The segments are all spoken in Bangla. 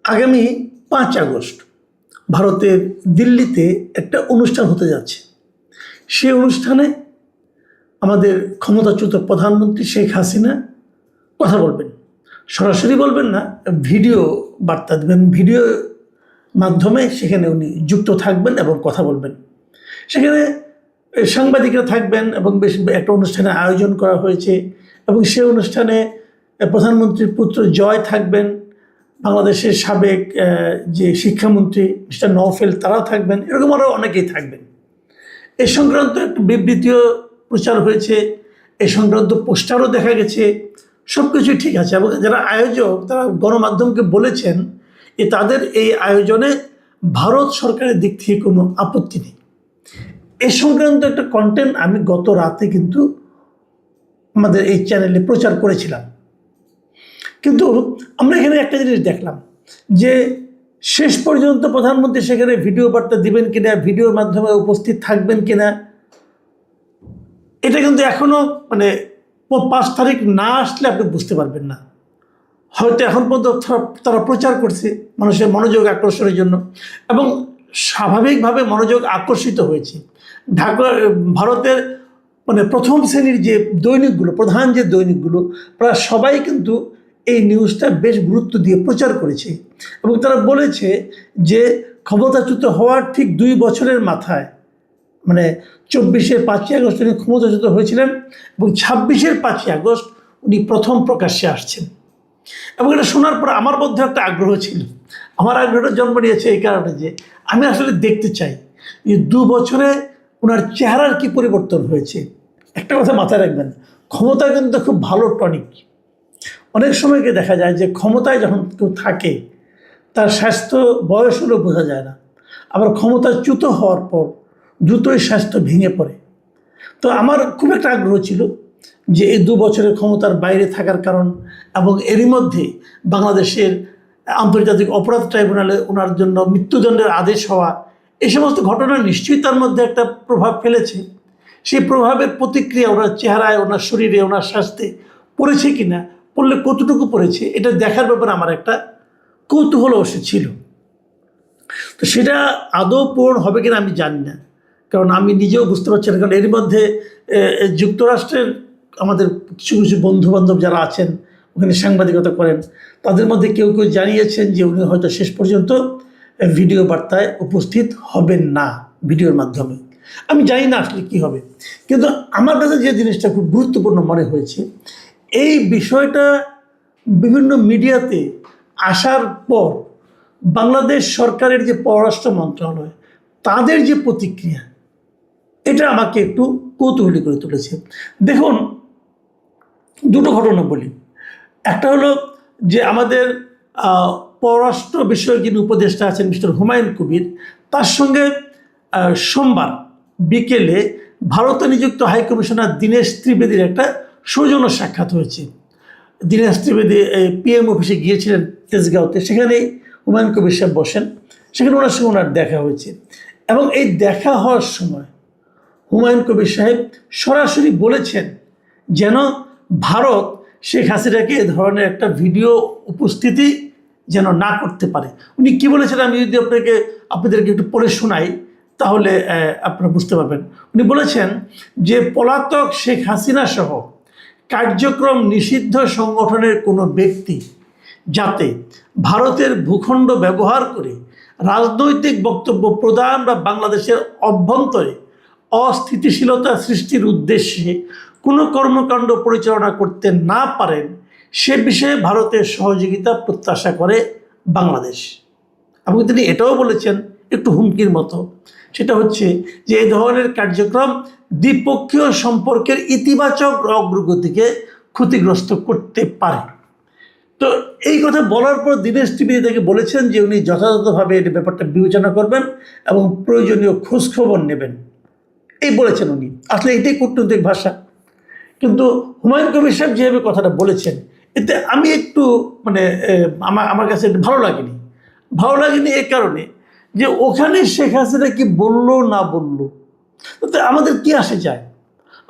আগামী 5 আগস্ট ভারতের দিল্লিতে একটা অনুষ্ঠান হতে যাচ্ছে। সেই অনুষ্ঠানে আমাদের ক্ষমতাচ্যুত প্রধানমন্ত্রী শেখ হাসিনা কথা বলবেন। সরাসরি বলবেন না, ভিডিও বার্তা দেবেন, ভিডিও মাধ্যমে সেখানে উনি যুক্ত থাকবেন এবং কথা বলবেন। সেখানে সাংবাদিকরা থাকবেন এবং বেশ একটা অনুষ্ঠানের আয়োজন করা হয়েছে এবং সেই অনুষ্ঠানে প্রধানমন্ত্রীর পুত্র জয় থাকবেন, বাংলাদেশের সাবেক যে শিক্ষামন্ত্রী মিস্টার নওফেল তারাও থাকবেন, এরকম আরও অনেকেই থাকবেন। এ সংক্রান্ত একটা বিবৃতিও প্রচার হয়েছে, এ সংক্রান্ত পোস্টারও দেখা গেছে। সব কিছুই ঠিক আছে এবং যারা আয়োজক তারা গণমাধ্যমকে বলেছেন যে তাদের এই আয়োজনে ভারত সরকারের দিক থেকে কোনো আপত্তি নেই। এ সংক্রান্ত একটা কন্টেন্ট আমি গত রাতে কিন্তু আমাদের এই চ্যানেলে প্রচার করেছিলাম। কিন্তু আমরা এখানে একটা জিনিস দেখলাম যে শেষ পর্যন্ত প্রধানমন্ত্রী সেখানে ভিডিও বার্তা দিবেন কিনা, ভিডিওর মাধ্যমে উপস্থিত থাকবেন কিনা, এটা কিন্তু এখনও 5 তারিখ না আসলে আপনি বুঝতে পারবেন না। হয়তো এখন পর্যন্ত তারা প্রচার করছে মানুষের মনোযোগ আকর্ষণের জন্য এবং স্বাভাবিকভাবে মনোযোগ আকর্ষিত হয়েছে। ভারতের প্রথম শ্রেণীর যে দৈনিকগুলো, প্রধান যে দৈনিকগুলো, প্রায় সবাই কিন্তু এই নিউজটা বেশ গুরুত্ব দিয়ে প্রচার করেছে এবং তারা বলেছে যে ক্ষমতাচ্যুত হওয়ার ঠিক 2 বছরের মাথায় 24-এর 5ই আগস্ট উনি ক্ষমতাচ্যুত হয়েছিলেন এবং 26-এর 5ই আগস্ট উনি প্রথম প্রকাশ্যে আসছেন। এবং এটা শোনার পর আমার মধ্যে একটা আগ্রহ ছিল। আমার আগ্রহটা জন্ম নিয়েছে এই কারণে যে আমি আসলে দেখতে চাই যে 2 বছরে ওনার চেহারার কি পরিবর্তন হয়েছে। একটা কথা মাথায় রাখবেন, ক্ষমতা কিন্তু খুব ভালো টনিক। অনেক সময়কে দেখা যায় যে ক্ষমতায় যখন কেউ থাকে তার স্বাস্থ্য বয়স হলেও বোঝা যায় না, আবার ক্ষমতাচ্যুত হওয়ার পর দ্রুতই স্বাস্থ্য ভেঙে পড়ে। তো আমার খুব একটা আগ্রহ ছিল যে এই 2 বছরের ক্ষমতার বাইরে থাকার কারণ এবং এরই মধ্যে বাংলাদেশের আন্তর্জাতিক অপরাধ ট্রাইব্যুনালে ওনার জন্য মৃত্যুদণ্ডের আদেশ হওয়া, এই সমস্ত ঘটনা নিশ্চয়ই তার মধ্যে একটা প্রভাব ফেলেছে। সেই প্রভাবের প্রতিক্রিয়া ওনার চেহারায়, ওনার শরীরে, ওনার স্বাস্থ্যে পড়েছে কিনা, পড়লে কতটুকু পড়েছে, এটা দেখার ব্যাপারে আমার একটা কৌতূহল অবশ্য ছিল। তো সেটা আদৌ পূরণ হবে কিনা আমি জানি না, কারণ আমি নিজেও বুঝতে পারছি না। কারণ এর মধ্যে যুক্তরাষ্ট্রের আমাদের কিছু কিছু বন্ধুবান্ধব যারা আছেন ওখানে সাংবাদিকতা করেন, তাদের মধ্যে কেউ কেউ জানিয়েছেন যে উনি হয়তো শেষ পর্যন্ত ভিডিও বার্তায় উপস্থিত হবেন না, ভিডিওর মাধ্যমে। আমি জানি না আসলে কী হবে, কিন্তু আমার কাছে যে জিনিসটা খুব গুরুত্বপূর্ণ মনে হয়েছে, এই বিষয়টা বিভিন্ন মিডিয়াতে আসার পর বাংলাদেশ সরকারের যে পররাষ্ট্র মন্ত্রণালয় তাদের যে প্রতিক্রিয়া, এটা আমাকে একটু কৌতূহলী করে তুলেছে। দেখুন, 2টো ঘটনা বলি। একটা হলো যে আমাদের পররাষ্ট্র বিষয়ক যিনি উপদেষ্টা আছেন মিস্টার হুমায়ুন কবির, তার সঙ্গে সোমবার বিকেলে ভারতে নিযুক্ত হাইকমিশনার দীনেশ ত্রিবেদীর একটা সৌজন্য সাক্ষাৎ হয়েছে। দীনেশ ত্রিবেদী PM অফিসে গিয়েছিলেন তেজগাঁওতে, সেখানেই হুমায়ুন কবির সাহেব বসেন, সেখানে ওনার সঙ্গে ওনার দেখা হয়েছে এবং এই দেখা হওয়ার সময় হুমায়ুন কবির সাহেব সরাসরি বলেছেন যেন ভারত শেখ হাসিনাকে এ ধরনের একটা ভিডিও উপস্থিতি যেন না করতে পারে। উনি কী বলেছেন আমি যদি আপনাদেরকে একটু পড়ে শোনাই তাহলে আপনারা বুঝতে পারবেন। উনি বলেছেন যে পলাতক শেখ হাসিনা সহ কার্যক্রম নিষিদ্ধ সংগঠনের কোনো ব্যক্তি যাতে ভারতের ভূখণ্ড ব্যবহার করে রাজনৈতিক বক্তব্য প্রদান বা বাংলাদেশের অভ্যন্তরে অস্থিতিশীলতা সৃষ্টির উদ্দেশ্যে কোনো কর্মকাণ্ড পরিচালনা করতে না পারেন সে বিষয়ে ভারতের সহযোগিতা প্রত্যাশা করে বাংলাদেশ। এবং তিনি এটাও বলেছেন একটু হুমকির মতো, সেটা হচ্ছে যে এই ধরনের কার্যক্রম দ্বিপক্ষীয় সম্পর্কের ইতিবাচক অগ্রগতিকে ক্ষতিগ্রস্ত করতে পারে। তো এই কথা বলার পর দীনেশ ত্রিবেদী তাকে বলেছেন যে উনি যথাযথভাবে এই ব্যাপারটা বিবেচনা করবেন এবং প্রয়োজনীয় খোঁজখবর নেবেন, এই বলেছেন উনি। আসলে এটাই কূটনৈতিক ভাষা। কিন্তু হুমায়ুন কবির সাহেব যেভাবে কথাটা বলেছেন, এতে আমি একটু আমার কাছে ভালো লাগেনি এই কারণে যে ওখানে শেখ হাসিনা কি বললো না বললো তাতে আমাদের কি আসে যায়?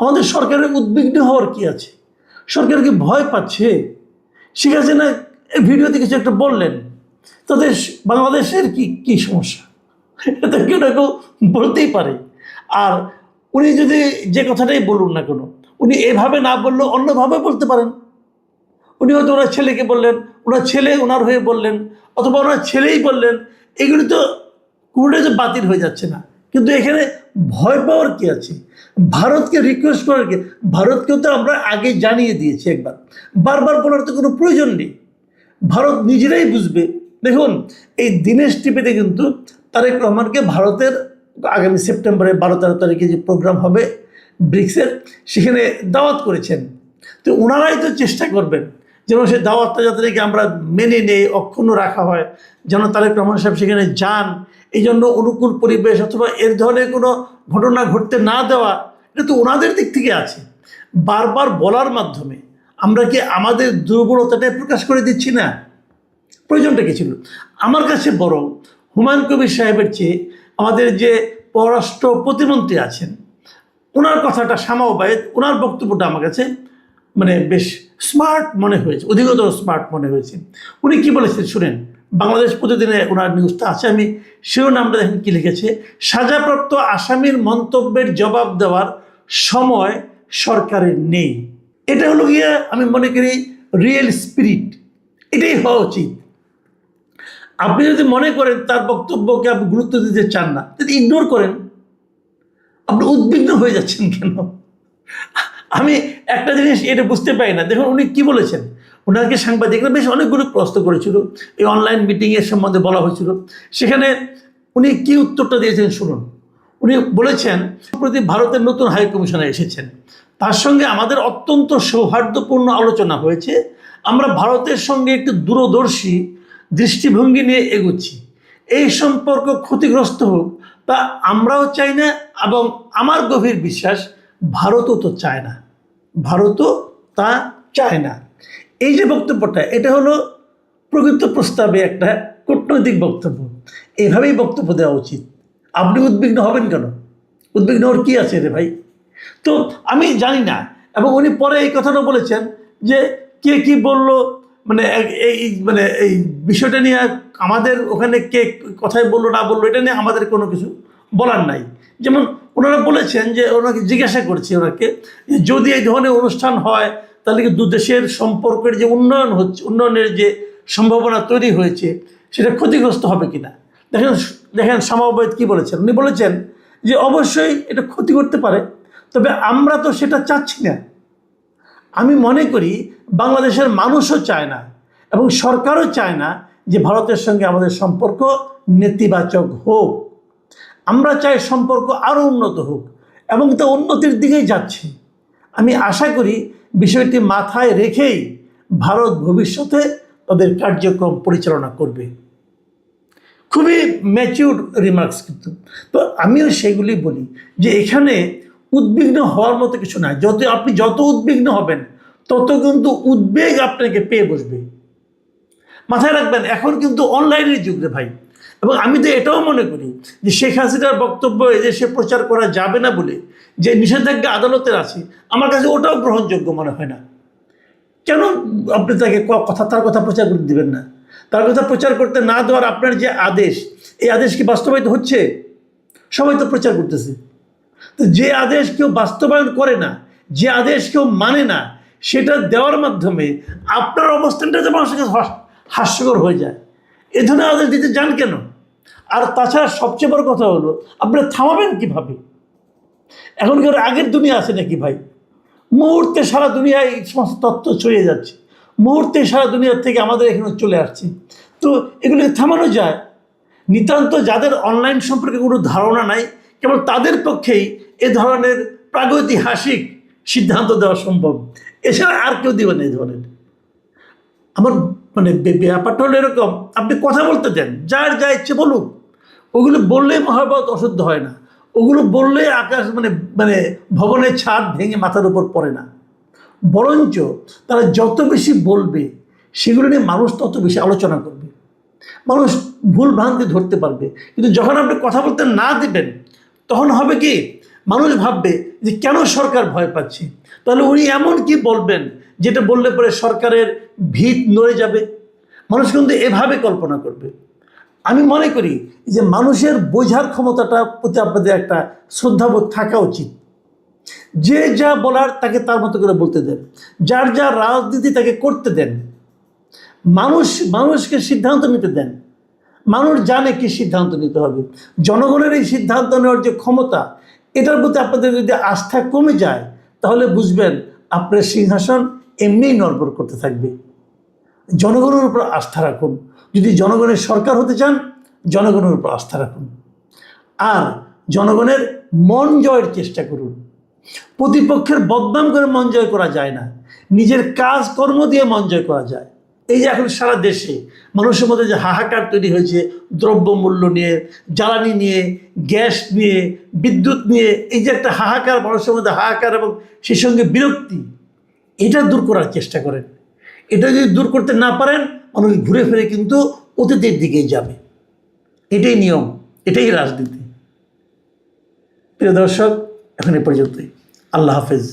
আমাদের সরকারের উদ্বিগ্ন হওয়ার কি আছে? সরকার কি ভয় পাচ্ছে? শেখ হাসিনা ভিডিওতে কিছু একটা বললেন, তাদের বাংলাদেশের কি কি সমস্যা, এটা কেউ না কেউ বলতেই পারে। আর উনি যদি যে কথাটাই বলুন না কেন, উনি এভাবে না বললেও অন্যভাবে বলতে পারেন। উনি হয়তো ওনার ছেলেকে বললেন, ওনার ছেলে ওনার হয়ে বললেন, অথবা ওনার ছেলেই বললেন। এগুলি তো কোনোটাই তো বাতিল হয়ে যাচ্ছে না। কিন্তু এখানে ভয় পাওয়ার কি আছে? ভারতকে রিকোয়েস্ট করার কি? ভারতকেও তো আমরা আগে জানিয়ে দিয়েছি একবার, বারবার বলার তো কোনো প্রয়োজন নেই। ভারত নিজেরাই বুঝবে। দেখুন, এই দিনেশ টিভিতে কিন্তু তারেক রহমানকে ভারতের আগামী সেপ্টেম্বরে 12-13 তারিখে যে প্রোগ্রাম হবে ব্রিক্সের, সেখানে দাওয়াত করেছেন। তো ওনারাই তো চেষ্টা করবেন যেন সেই দাওয়াতটা যাতে নাকি আমরা মেনে নেই, অক্ষুণ্ণ রাখা হয়, যেন তারেক রহমান সাহেব সেখানে যান। এই জন্য অনুকূল পরিবেশ অথবা এর ধরনের কোনো ঘটনা ঘটতে না দেওয়া, এটা তো ওনাদের দিক থেকে আছে। বারবার বলার মাধ্যমে আমরা কি আমাদের দুর্বলতাটাই প্রকাশ করে দিচ্ছি না? প্রয়োজনটা কী ছিল? আমার কাছে বরং হুমায়ুন কবির সাহেবের চেয়ে আমাদের যে পররাষ্ট্র প্রতিমন্ত্রী আছেন, ওনার কথাটা শামা ওবায়েদ, ওনার বক্তব্যটা আমার কাছে মানে বেশ স্মার্ট মনে হয়েছে, অধিকতর স্মার্ট মনে হয়েছে। উনি কি বলেছেন শুনেন, বাংলাদেশ প্রতিদিনে ওনার নিউজটা আছে, আমি শিরোনামটা দেখেন কি লিখেছে: সাজাপ্রাপ্ত আসামির মন্তব্যের জবাব দেওয়ার সময় সরকারের নেই। এটা হলো গিয়ে আমি মনে করি রিয়েল স্পিরিট, এটাই হওয়া উচিত। আপনি যদি মনে করেন তার বক্তব্যকে আপনি গুরুত্ব দিতে চান না, যদি ইগনোর করেন, আপনি উদ্বিগ্ন হয়ে যাচ্ছেন কেন? আমি একটা জিনিস এটা বুঝতে পারি না। দেখুন উনি কি বলেছেন, ওনাকে সাংবাদিকরা বেশ অনেকগুলো প্রশ্ন করেছিল, এই অনলাইন মিটিংয়ের সম্বন্ধে বলা হয়েছিল, সেখানে উনি কি উত্তরটা দিয়েছেন শুনুন। উনি বলেছেন, সম্প্রতি ভারতের নতুন হাই কমিশনার এসেছেন, তার সঙ্গে আমাদের অত্যন্ত সৌহার্দ্যপূর্ণ আলোচনা হয়েছে। আমরা ভারতের সঙ্গে একটি দূরদর্শী দৃষ্টিভঙ্গি নিয়ে এগোচ্ছি। এই সম্পর্ক ক্ষতিগ্রস্ত হোক তা আমরাও চাই না, এবং আমার গভীর বিশ্বাস ভারতও তো চায় না, ভারতও তা চায় না। এই যে বক্তব্যটা, এটা হলো প্রকৃত প্রস্তাবে একটা কূটনৈতিক বক্তব্য। এভাবেই বক্তব্য দেওয়া উচিত। আপনি উদ্বিগ্ন হবেন কেন? উদ্বিগ্ন হওয়ার কী আছে রে ভাই? তো আমি জানি না। এবং উনি পরে এই কথাটা বলেছেন যে কে কি বলল, মানে এই বিষয়টা নিয়ে আমাদের ওখানে কে কথাই বললো না বললো, এটা নিয়ে আমাদের কোনো কিছু বলার নাই। যেমন ওনারা বলেছেন যে, ওনাকে জিজ্ঞাসা করছি ওনাকে, যদি এই ধরনের অনুষ্ঠান হয় তাহলে কি দু দেশের সম্পর্কের যে উন্নয়ন হচ্ছে, উন্নয়নের যে সম্ভাবনা তৈরি হয়েছে, সেটা ক্ষতিগ্রস্ত হবে কিনা। দেখেন দেখেন শামা ওবায়েদ কী বলেছেন। উনি বলেছেন যে অবশ্যই এটা ক্ষতি করতে পারে, তবে আমরা তো সেটা চাচ্ছি না। আমি মনে করি বাংলাদেশের মানুষও চায় না এবং সরকারও চায় না যে ভারতের সঙ্গে আমাদের সম্পর্ক নেতিবাচক হোক। আমরা চাই সম্পর্ক আরও উন্নত হোক, এবং তা উন্নতির দিকেই যাচ্ছে। আমি আশা করি বিষয়টি মাথায় রেখেই ভারত ভবিষ্যতে তাদের কার্যক্রম পরিচালনা করবে। খুবই ম্যাচিউর রিমার্কস কিন্তু। তো আমিও সেগুলি বলি যে এখানে উদ্বিগ্ন হওয়ার মতো কিছু নাই। আপনি যত উদ্বিগ্ন হবেন তত কিন্তু উদ্বেগ আপনাকে পেয়ে বসবে। মাথায় রাখবেন, এখন কিন্তু অনলাইনের যুগ রে ভাই। এবং আমি তো এটাও মনে করি যে শেখ হাসিনার বক্তব্য এদেশে প্রচার করা যাবে না বলে যে নিষেধাজ্ঞা আদালতের আছে, আমার কাছে ওটাও গ্রহণযোগ্য মনে হয় না। কেন আপনি তার কথা প্রচার করতে দিবেন না? তার কথা প্রচার করতে না দেওয়ার আপনার যে আদেশ, এই আদেশ কি বাস্তবায়িত হচ্ছে? সবাই তো প্রচার করতেছে। তো যে আদেশ কেউ বাস্তবায়ন করে না, যে আদেশ কেউ মানে না, সেটা দেওয়ার মাধ্যমে আপনার অবস্থানটা যে মানুষের কাছে হাস্যকর হয়ে যায়। এ ধরনের আদেশ দিতে যান কেন? আর তাছাড়া সবচেয়ে বড় কথা হলো, আপনারা থামাবেন কীভাবে? এখন কি আগের দুনিয়া আছে নাকি ভাই? মুহূর্তে সারা দুনিয়ায় এই সমস্ত তথ্য ছড়িয়ে যাচ্ছে, মুহূর্তে সারা দুনিয়ার থেকে আমাদের এখানে চলে আসছে। তো এগুলোকে থামানো যায়। নিতান্ত যাদের অনলাইন সম্পর্কে কোনো ধারণা নাই, কেবল তাদের পক্ষেই এ ধরনের প্রাগৈতিহাসিক সিদ্ধান্ত দেওয়া সম্ভব। এছাড়া আর কেউ দিবে না এই ধরনের। আমার মানে ব্যাপারটা হলো এরকম, আপনি কথা বলতে দেন, যার যা ইচ্ছে বলুক। ওগুলো বললেই মহাভারত অশুদ্ধ হয় না, ওগুলো বললে আকাশ মানে মানে ভবনের ছাদ ভেঙে মাথার উপর পড়ে না। বরঞ্চ তারা যত বেশি বলবে, সেগুলো নিয়ে মানুষ তত বেশি আলোচনা করবে, মানুষ ভুল ভ্রান্তি ধরতে পারবে। কিন্তু যখন আপনি কথা বলতে না দিবেন, তখন হবে কি, মানুষ ভাববে যে কেন সরকার ভয় পাচ্ছে, তাহলে উনি এমন কি বলবেন যেটা বললে পরে সরকারের ভিত নড়ে যাবে। মানুষ কিন্তু এভাবে কল্পনা করবে। আমি মনে করি যে মানুষের বোঝার ক্ষমতাটা প্রতি আপনাদের একটা শ্রদ্ধাবোধ থাকা উচিত। যে যা বলার তাকে তার মতো করে বলতে দেন, যার যা রাজনীতি তাকে করতে দেন, মানুষকে সিদ্ধান্ত নিতে দেন। মানুষ জানে কি সিদ্ধান্ত নিতে হবে। জনগণের এই সিদ্ধান্ত নেওয়ার যে ক্ষমতা, এটার প্রতি আপনাদের যদি আস্থা কমে যায় তাহলে বুঝবেন আপনার সিংহাসন এমনিই নড়বড় করতে থাকবে। জনগণের উপর আস্থা রাখুন। যদি জনগণের সরকার হতে চান, জনগণের উপর আস্থা রাখুন, আর জনগণের মন জয়ের চেষ্টা করুন। প্রতিপক্ষের বদনাম করে মন জয় করা যায় না, নিজের কাজ কর্ম দিয়ে মন জয় করা যায়। এই যে এখন সারা দেশে মানুষের মধ্যে যে হাহাকার তৈরি হয়েছে দ্রব্যমূল্য নিয়ে, জ্বালানি নিয়ে, গ্যাস নিয়ে, বিদ্যুৎ নিয়ে, এই যে একটা হাহাকার, মানুষের মধ্যে হাহাকার এবং সেই সঙ্গে বিরক্তি, এটা দূর করার চেষ্টা করেন। এটা যদি দূর করতে না পারেন, মানুষ ঘুরে ফিরে কিন্তু অতীতের দিকেই যাবে। এটাই নিয়ম, এটাই রাজনীতি। প্রিয় দর্শক, এখন এ পর্যন্তই। আল্লাহ হাফেজ।